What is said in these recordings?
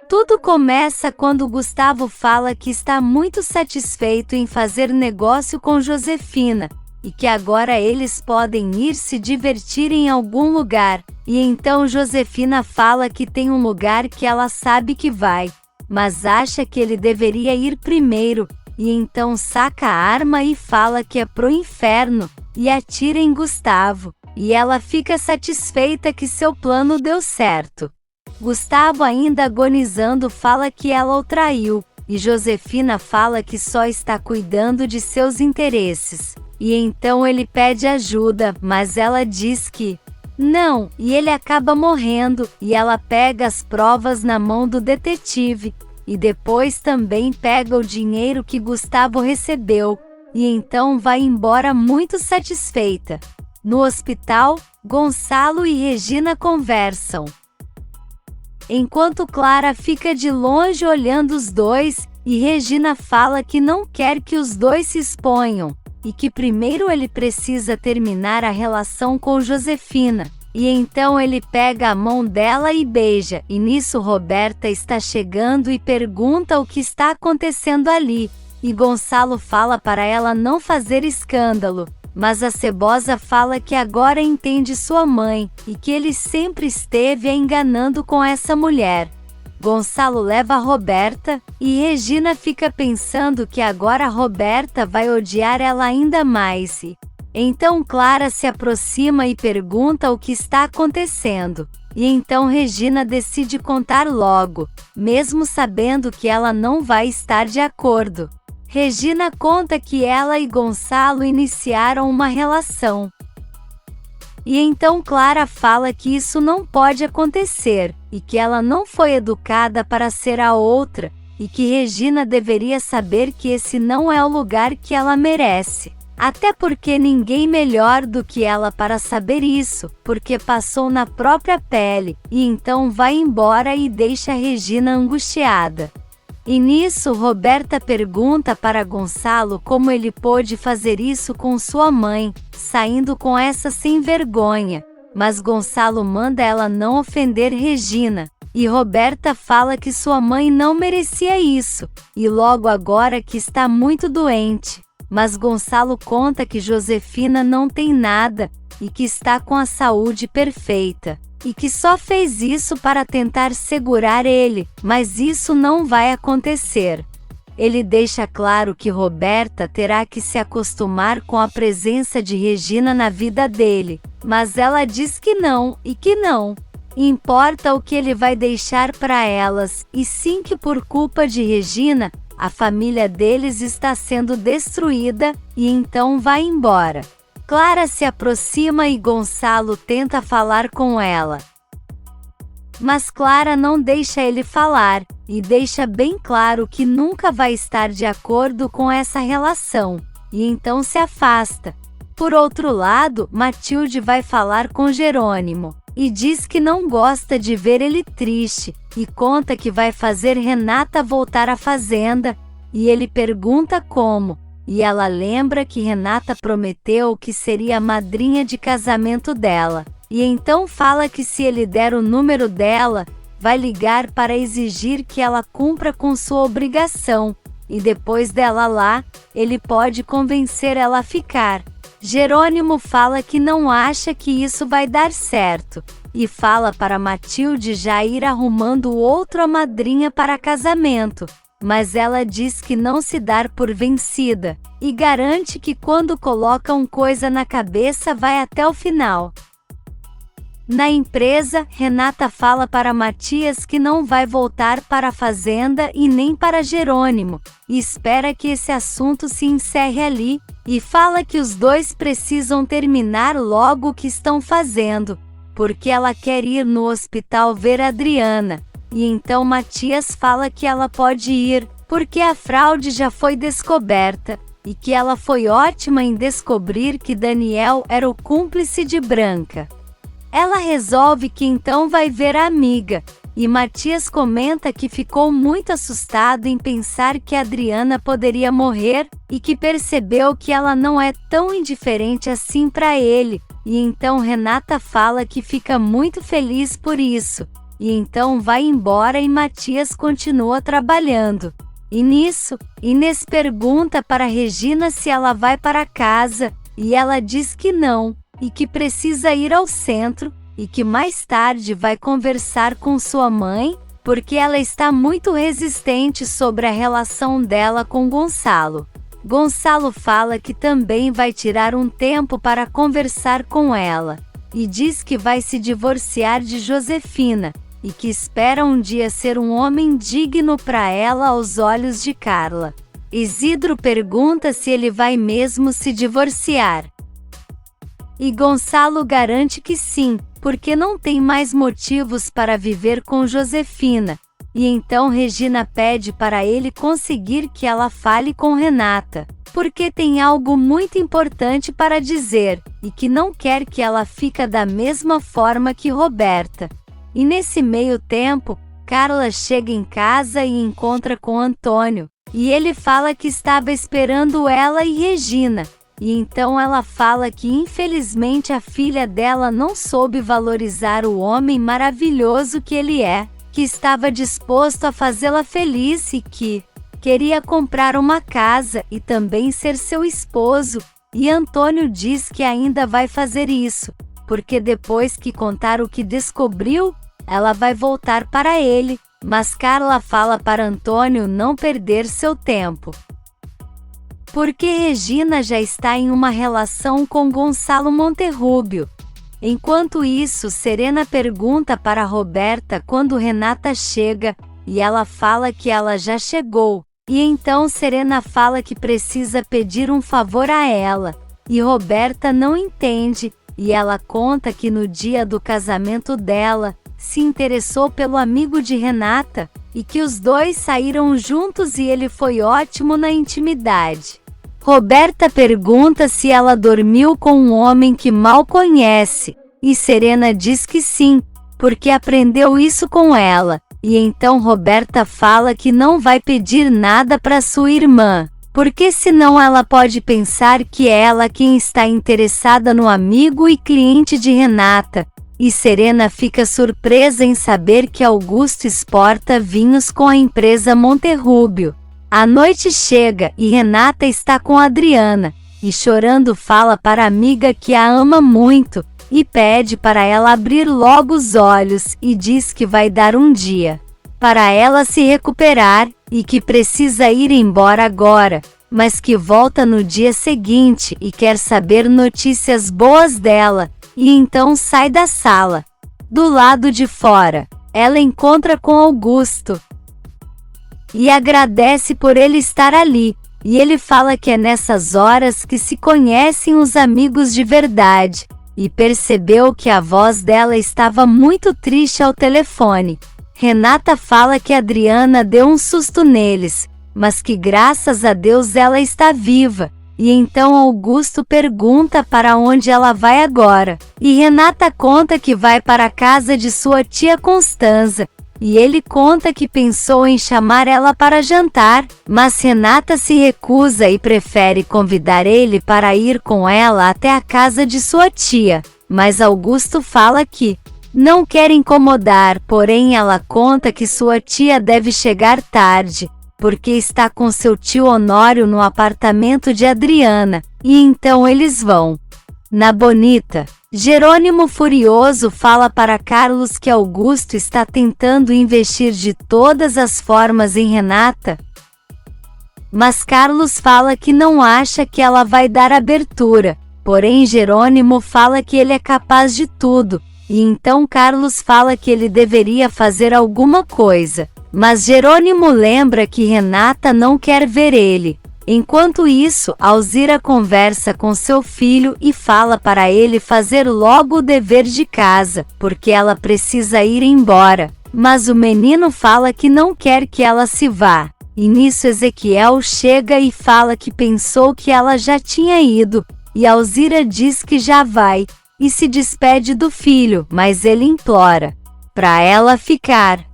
Tudo começa quando Gustavo fala que está muito satisfeito em fazer negócio com Josefina, e que agora eles podem ir se divertir em algum lugar, e então Josefina fala que tem um lugar que ela sabe que vai, mas acha que ele deveria ir primeiro, e então saca a arma e fala que é pro inferno, e atira em Gustavo, e ela fica satisfeita que seu plano deu certo. Gustavo, ainda agonizando, fala que ela o traiu, e Josefina fala que só está cuidando de seus interesses. E então ele pede ajuda, mas ela diz que não, e ele acaba morrendo, e ela pega as provas na mão do detetive, e depois também pega o dinheiro que Gustavo recebeu, e então vai embora muito satisfeita. No hospital, Gonçalo e Regina conversam, enquanto Clara fica de longe olhando os dois, e Regina fala que não quer que os dois se exponham, e que primeiro ele precisa terminar a relação com Josefina, e então ele pega a mão dela e beija, e nisso Roberta está chegando e pergunta o que está acontecendo ali, e Gonçalo fala para ela não fazer escândalo, mas a cebosa fala que agora entende sua mãe, e que ele sempre esteve a enganando com essa mulher. Gonçalo leva a Roberta, e Regina fica pensando que agora a Roberta vai odiar ela ainda mais. Então Clara se aproxima e pergunta o que está acontecendo. E então Regina decide contar logo, mesmo sabendo que ela não vai estar de acordo. Regina conta que ela e Gonçalo iniciaram uma relação. E então Clara fala que isso não pode acontecer, e que ela não foi educada para ser a outra, e que Regina deveria saber que esse não é o lugar que ela merece. Até porque ninguém melhor do que ela para saber isso, porque passou na própria pele, e então vai embora e deixa Regina angustiada. E nisso Roberta pergunta para Gonçalo como ele pôde fazer isso com sua mãe, saindo com essa sem vergonha, mas Gonçalo manda ela não ofender Regina, e Roberta fala que sua mãe não merecia isso, e logo agora que está muito doente, mas Gonçalo conta que Josefina não tem nada, e que está com a saúde perfeita, e que só fez isso para tentar segurar ele, mas isso não vai acontecer. Ele deixa claro que Roberta terá que se acostumar com a presença de Regina na vida dele, mas ela diz que não, e que não importa o que ele vai deixar para elas, e sim que por culpa de Regina, a família deles está sendo destruída, e então vai embora. Clara se aproxima e Gonçalo tenta falar com ela. Mas Clara não deixa ele falar, e deixa bem claro que nunca vai estar de acordo com essa relação, e então se afasta. Por outro lado, Matilde vai falar com Jerônimo, e diz que não gosta de ver ele triste, e conta que vai fazer Renata voltar à fazenda, e ele pergunta como. E ela lembra que Renata prometeu que seria a madrinha de casamento dela, e então fala que se ele der o número dela, vai ligar para exigir que ela cumpra com sua obrigação, e depois dela lá, ele pode convencer ela a ficar. Jerônimo fala que não acha que isso vai dar certo, e fala para Matilde já ir arrumando outra madrinha para casamento. Mas ela diz que não se dar por vencida, e garante que quando colocam coisa na cabeça vai até o final. Na empresa, Renata fala para Matias que não vai voltar para a fazenda e nem para Jerônimo, e espera que esse assunto se encerre ali, e fala que os dois precisam terminar logo o que estão fazendo, porque ela quer ir no hospital ver a Adriana. E então Matias fala que ela pode ir, porque a fraude já foi descoberta, e que ela foi ótima em descobrir que Daniel era o cúmplice de Branca. Ela resolve que então vai ver a amiga, e Matias comenta que ficou muito assustado em pensar que Adriana poderia morrer, e que percebeu que ela não é tão indiferente assim para ele, e então Renata fala que fica muito feliz por isso. e então vai embora e Matias continua trabalhando. E nisso, Inês pergunta para Regina se ela vai para casa, e ela diz que não, e que precisa ir ao centro, e que mais tarde vai conversar com sua mãe, porque ela está muito resistente sobre a relação dela com Gonçalo. Gonçalo fala que também vai tirar um tempo para conversar com ela, e diz que vai se divorciar de Josefina, e que espera um dia ser um homem digno para ela aos olhos de Carla. Isidro pergunta se ele vai mesmo se divorciar. E Gonçalo garante que sim, porque não tem mais motivos para viver com Josefina. E então Regina pede para ele conseguir que ela fale com Renata, porque tem algo muito importante para dizer, e que não quer que ela fique da mesma forma que Roberta. E nesse meio tempo, Carla chega em casa e encontra com Antônio, e ele fala que estava esperando ela e Regina. E então ela fala que infelizmente a filha dela não soube valorizar o homem maravilhoso que ele é, que estava disposto a fazê-la feliz e que queria comprar uma casa e também ser seu esposo. E Antônio diz que ainda vai fazer isso, porque depois que contar o que descobriu, ela vai voltar para ele, mas Carla fala para Antônio não perder seu tempo, porque Regina já está em uma relação com Gonçalo Monterrubio. Enquanto isso, Serena pergunta para Roberta quando Renata chega, e ela fala que ela já chegou. E então Serena fala que precisa pedir um favor a ela, e Roberta não entende, e ela conta que no dia do casamento dela, se interessou pelo amigo de Renata, e que os dois saíram juntos e ele foi ótimo na intimidade. Roberta pergunta se ela dormiu com um homem que mal conhece, e Serena diz que sim, porque aprendeu isso com ela, e então Roberta fala que não vai pedir nada para sua irmã, porque senão ela pode pensar que é ela quem está interessada no amigo e cliente de Renata, e Serena fica surpresa em saber que Augusto exporta vinhos com a empresa Monterrubio. A noite chega e Renata está com Adriana, e chorando fala para a amiga que a ama muito, e pede para ela abrir logo os olhos e diz que vai dar um dia para ela se recuperar, e que precisa ir embora agora, mas que volta no dia seguinte e quer saber notícias boas dela, e então sai da sala. Do lado de fora, ela encontra com Augusto e agradece por ele estar ali, e ele fala que é nessas horas que se conhecem os amigos de verdade, e percebeu que a voz dela estava muito triste ao telefone. Renata fala que Adriana deu um susto neles, mas que graças a Deus ela está viva, e então Augusto pergunta para onde ela vai agora, e Renata conta que vai para a casa de sua tia Constanza, e ele conta que pensou em chamar ela para jantar, mas Renata se recusa e prefere convidar ele para ir com ela até a casa de sua tia, mas Augusto fala que não quer incomodar, porém ela conta que sua tia deve chegar tarde, porque está com seu tio Honório no apartamento de Adriana, e então eles vão. Na Bonita, Jerônimo furioso fala para Carlos que Augusto está tentando investir de todas as formas em Renata, mas Carlos fala que não acha que ela vai dar abertura, porém Jerônimo fala que ele é capaz de tudo, e então Carlos fala que ele deveria fazer alguma coisa, mas Jerônimo lembra que Renata não quer ver ele. Enquanto isso, Alzira conversa com seu filho e fala para ele fazer logo o dever de casa, porque ela precisa ir embora, mas o menino fala que não quer que ela se vá. E nisso Ezequiel chega e fala que pensou que ela já tinha ido, e Alzira diz que já vai, e se despede do filho, mas ele implora para ela ficar.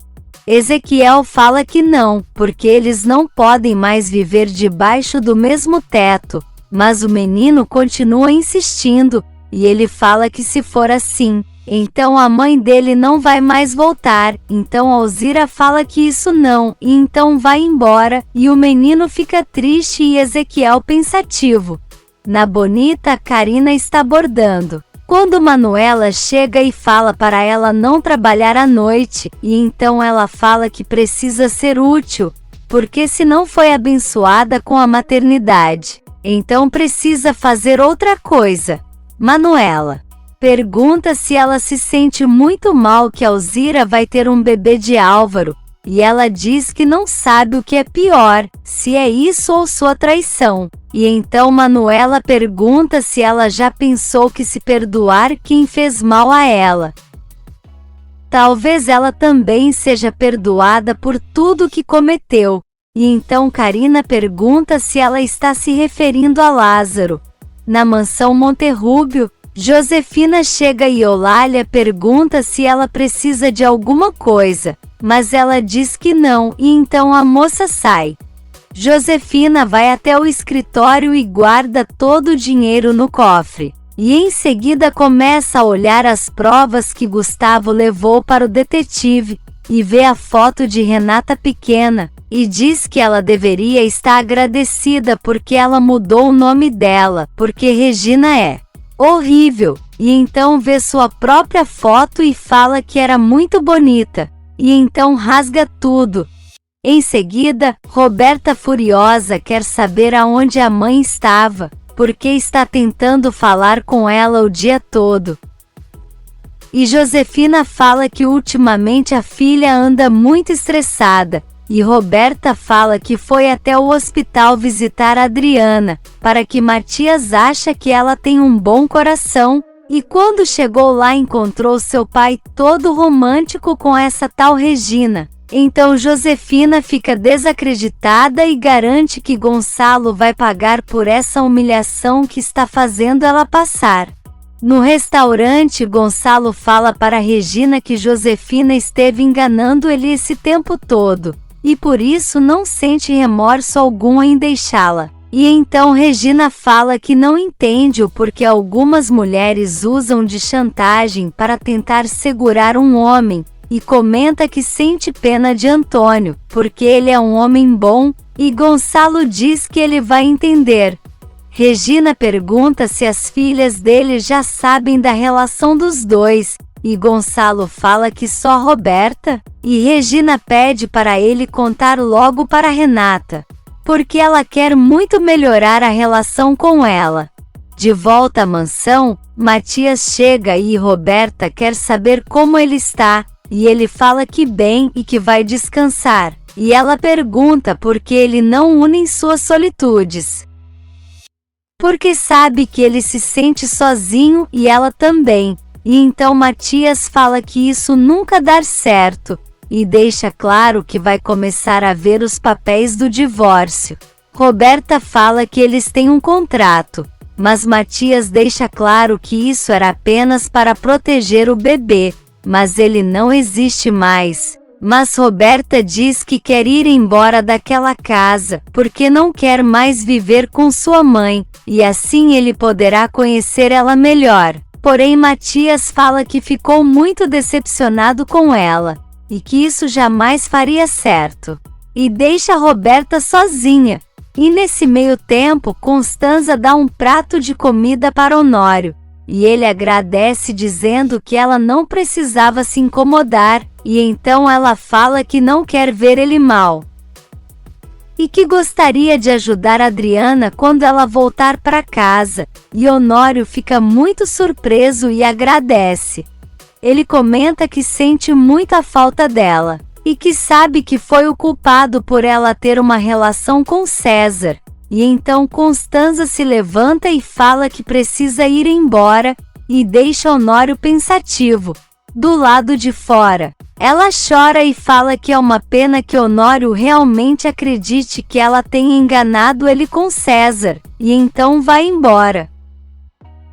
Ezequiel fala que não, porque eles não podem mais viver debaixo do mesmo teto, mas o menino continua insistindo, e ele fala que se for assim, Então a mãe dele não vai mais voltar, então Alzira fala que isso não, e então vai embora, e o menino fica triste e Ezequiel pensativo. Na bonita, Karina está bordando. Quando Manuela chega e fala para ela não trabalhar à noite, e então ela fala que precisa ser útil, porque se não foi abençoada com a maternidade, então precisa fazer outra coisa. Manuela pergunta se ela se sente muito mal que Alzira vai ter um bebê de Álvaro, e ela diz que não sabe o que é pior, se é isso ou sua traição. E então Manuela pergunta se ela já pensou que se perdoar quem fez mal a ela, talvez ela também seja perdoada por tudo que cometeu. E então Karina pergunta se ela está se referindo a Lázaro. Na mansão Monterrúbio, Josefina chega e Eulália pergunta se ela precisa de alguma coisa, mas ela diz que não, e então a moça sai. Josefina vai até o escritório e guarda todo o dinheiro no cofre. E em seguida começa a olhar as provas que Gustavo levou para o detetive, e vê a foto de Renata pequena, e diz que ela deveria estar agradecida porque ela mudou o nome dela, porque Regina é horrível, e então vê sua própria foto e fala que era muito bonita, e então rasga tudo. Em seguida, Roberta furiosa quer saber aonde a mãe estava, porque está tentando falar com ela o dia todo. E Josefina fala que ultimamente a filha anda muito estressada, e Roberta fala que foi até o hospital visitar a Adriana, para que Matias acha que ela tem um bom coração, e quando chegou lá encontrou seu pai todo romântico com essa tal Regina. Então Josefina fica desacreditada e garante que Gonçalo vai pagar por essa humilhação que está fazendo ela passar. No restaurante, Gonçalo fala para Regina que Josefina esteve enganando ele esse tempo todo, e por isso não sente remorso algum em deixá-la. E então Regina fala que não entende o porquê algumas mulheres usam de chantagem para tentar segurar um homem, e comenta que sente pena de Antônio, porque ele é um homem bom, e Gonçalo diz que ele vai entender. Regina pergunta se as filhas dele já sabem da relação dos dois, e Gonçalo fala que só Roberta, e Regina pede para ele contar logo para Renata, porque ela quer muito melhorar a relação com ela. De volta à mansão, Matias chega e Roberta quer saber como ele está, e ele fala que bem e que vai descansar, e ela pergunta por que ele não une suas solitudes. Porque sabe que ele se sente sozinho e ela também, e então Matias fala que isso nunca dá certo, e deixa claro que vai começar a ver os papéis do divórcio. Roberta fala que eles têm um contrato, mas Matias deixa claro que isso era apenas para proteger o bebê, mas ele não existe mais. Mas Roberta diz que quer ir embora daquela casa, porque não quer mais viver com sua mãe, e assim ele poderá conhecer ela melhor. Porém Matias fala que ficou muito decepcionado com ela, e que isso jamais faria certo. E deixa Roberta sozinha. E nesse meio tempo Constanza dá um prato de comida para Honório, e ele agradece dizendo que ela não precisava se incomodar, e então ela fala que não quer ver ele mal, e que gostaria de ajudar Adriana quando ela voltar para casa, e Honório fica muito surpreso e agradece. Ele comenta que sente muito a falta dela, e que sabe que foi o culpado por ela ter uma relação com César. E então Constanza se levanta e fala que precisa ir embora, e deixa Honório pensativo, do lado de fora. Ela chora e fala que é uma pena que Honório realmente acredite que ela tenha enganado ele com César, e então vai embora.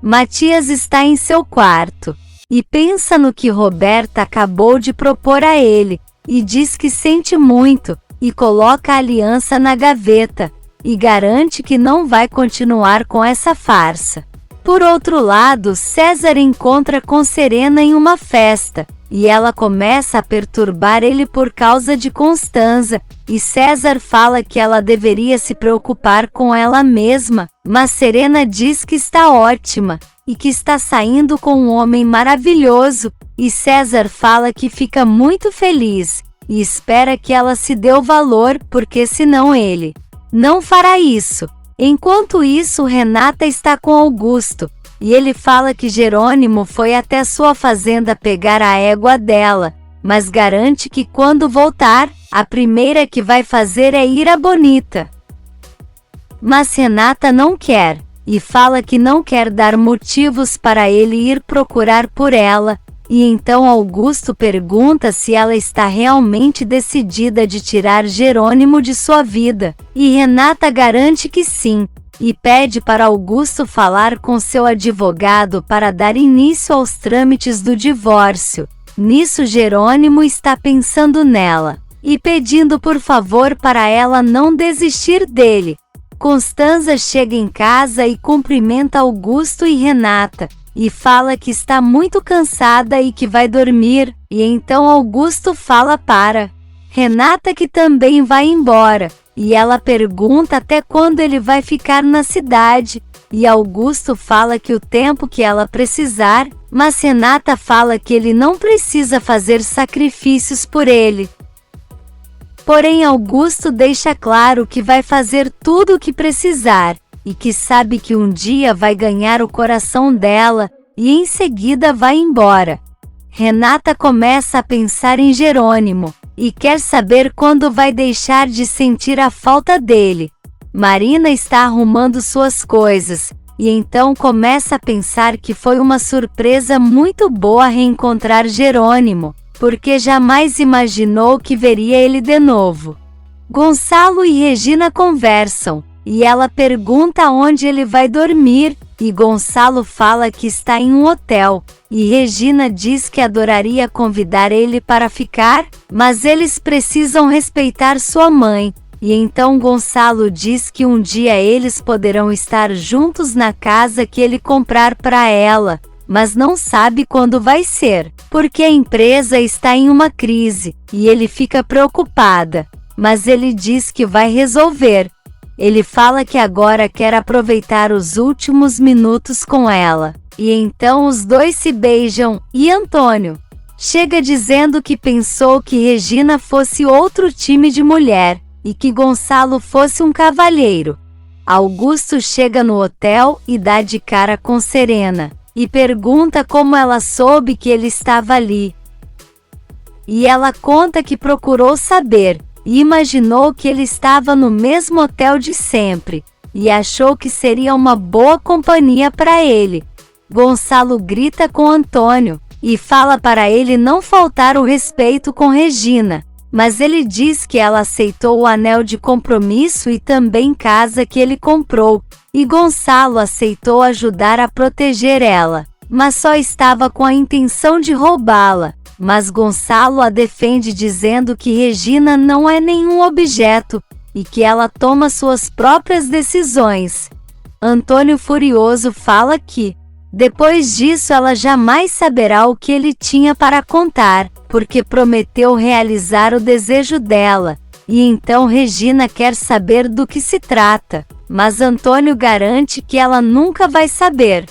Matias está em seu quarto, e pensa no que Roberta acabou de propor a ele, e diz que sente muito, e coloca a aliança na gaveta, e garante que não vai continuar com essa farsa. Por outro lado, César encontra com Serena em uma festa, e ela começa a perturbar ele por causa de Constanza, e César fala que ela deveria se preocupar com ela mesma, mas Serena diz que está ótima, e que está saindo com um homem maravilhoso, e César fala que fica muito feliz, e espera que ela se dê o valor, porque senão ele não fará isso. Enquanto isso, Renata está com Augusto, e ele fala que Jerônimo foi até sua fazenda pegar a égua dela, mas garante que quando voltar, a primeira que vai fazer é ir a Bonita. Mas Renata não quer, e fala que não quer dar motivos para ele ir procurar por ela, e então Augusto pergunta se ela está realmente decidida de tirar Jerônimo de sua vida, e Renata garante que sim, e pede para Augusto falar com seu advogado para dar início aos trâmites do divórcio. Nisso Jerônimo está pensando nela, e pedindo por favor para ela não desistir dele. Constanza chega em casa e cumprimenta Augusto e Renata, e fala que está muito cansada e que vai dormir, e então Augusto fala para Renata que também vai embora, e ela pergunta até quando ele vai ficar na cidade, e Augusto fala que o tempo que ela precisar, mas Renata fala que ele não precisa fazer sacrifícios por ele. Porém Augusto deixa claro que vai fazer tudo o que precisar, e que sabe que um dia vai ganhar o coração dela, e em seguida vai embora. Renata começa a pensar em Jerônimo, e quer saber quando vai deixar de sentir a falta dele. Marina está arrumando suas coisas, e então começa a pensar que foi uma surpresa muito boa reencontrar Jerônimo, porque jamais imaginou que veria ele de novo. Gonçalo e Regina conversam, e ela pergunta onde ele vai dormir, e Gonçalo fala que está em um hotel, e Regina diz que adoraria convidar ele para ficar, mas eles precisam respeitar sua mãe, e então Gonçalo diz que um dia eles poderão estar juntos na casa que ele comprar para ela, mas não sabe quando vai ser, porque a empresa está em uma crise, e ele fica preocupada, mas ele diz que vai resolver. Ele fala que agora quer aproveitar os últimos minutos com ela, e então os dois se beijam, e Antônio chega dizendo que pensou que Regina fosse outro time de mulher, e que Gonçalo fosse um cavalheiro. Augusto chega no hotel e dá de cara com Serena, e pergunta como ela soube que ele estava ali. E ela conta que procurou saber, e imaginou que ele estava no mesmo hotel de sempre, e achou que seria uma boa companhia para ele. Gonçalo grita com Antônio, e fala para ele não faltar o respeito com Regina, mas ele diz que ela aceitou o anel de compromisso e também casa que ele comprou, e Gonçalo aceitou ajudar a proteger ela, mas só estava com a intenção de roubá-la. Mas Gonçalo a defende dizendo que Regina não é nenhum objeto, e que ela toma suas próprias decisões. Antônio furioso fala que, depois disso ela jamais saberá o que ele tinha para contar, porque prometeu realizar o desejo dela, e então Regina quer saber do que se trata, mas Antônio garante que ela nunca vai saber.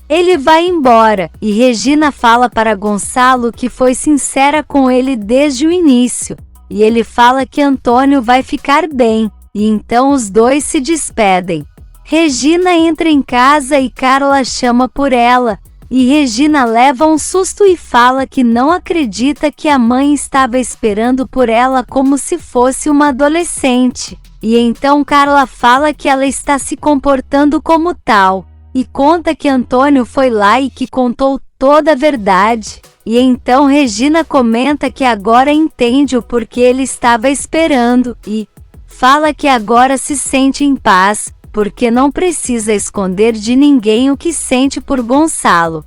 Ele vai embora, e Regina fala para Gonçalo que foi sincera com ele desde o início, e ele fala que Antônio vai ficar bem, e então os dois se despedem. Regina entra em casa e Carla chama por ela, e Regina leva um susto e fala que não acredita que a mãe estava esperando por ela como se fosse uma adolescente, e então Carla fala que ela está se comportando como tal, e conta que Antônio foi lá e que contou toda a verdade, e então Regina comenta que agora entende o porquê ele estava esperando, e fala que agora se sente em paz, porque não precisa esconder de ninguém o que sente por Gonçalo.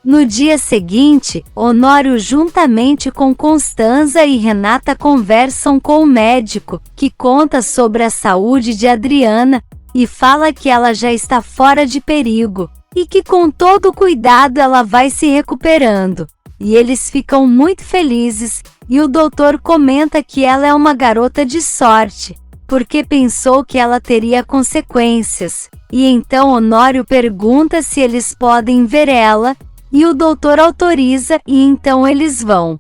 No dia seguinte, Honório juntamente com Constanza e Renata conversam com o médico, que conta sobre a saúde de Adriana, e fala que ela já está fora de perigo, e que com todo cuidado ela vai se recuperando. E eles ficam muito felizes, e o doutor comenta que ela é uma garota de sorte, porque pensou que ela teria consequências. E então Honório pergunta se eles podem ver ela, e o doutor autoriza, e então eles vão.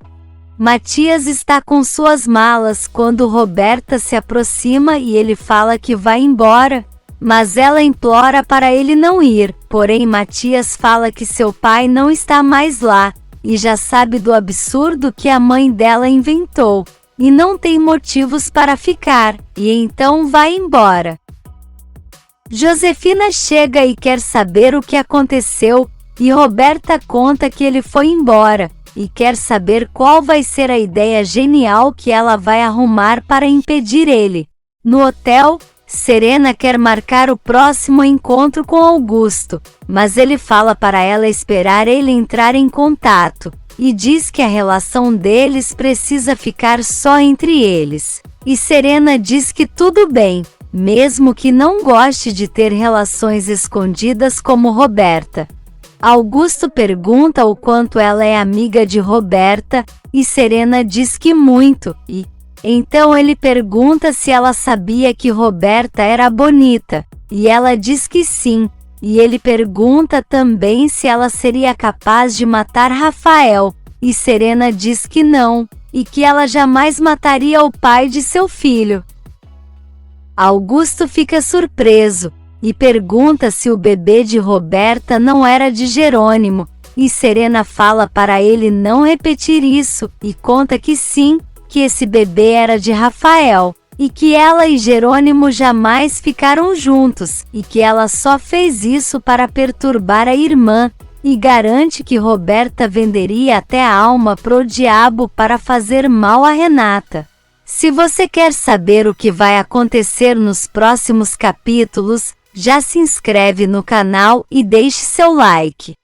Matias está com suas malas quando Roberta se aproxima e ele fala que vai embora, mas ela implora para ele não ir. Porém, Matias fala que seu pai não está mais lá, e já sabe do absurdo que a mãe dela inventou, e não tem motivos para ficar, e então vai embora. Josefina chega e quer saber o que aconteceu, e Roberta conta que ele foi embora, e quer saber qual vai ser a ideia genial que ela vai arrumar para impedir ele. No hotel, Serena quer marcar o próximo encontro com Augusto, mas ele fala para ela esperar ele entrar em contato, e diz que a relação deles precisa ficar só entre eles. E Serena diz que tudo bem, mesmo que não goste de ter relações escondidas como Roberta. Augusto pergunta o quanto ela é amiga de Roberta, e Serena diz que muito, e então ele pergunta se ela sabia que Roberta era bonita, e ela diz que sim, e ele pergunta também se ela seria capaz de matar Rafael, e Serena diz que não, e que ela jamais mataria o pai de seu filho. Augusto fica surpreso, e pergunta se o bebê de Roberta não era de Jerônimo, e Serena fala para ele não repetir isso, e conta que sim, que esse bebê era de Rafael, e que ela e Jerônimo jamais ficaram juntos, e que ela só fez isso para perturbar a irmã, e garante que Roberta venderia até a alma pro diabo para fazer mal a Renata. Se você quer saber o que vai acontecer nos próximos capítulos, já se inscreve no canal e deixe seu like.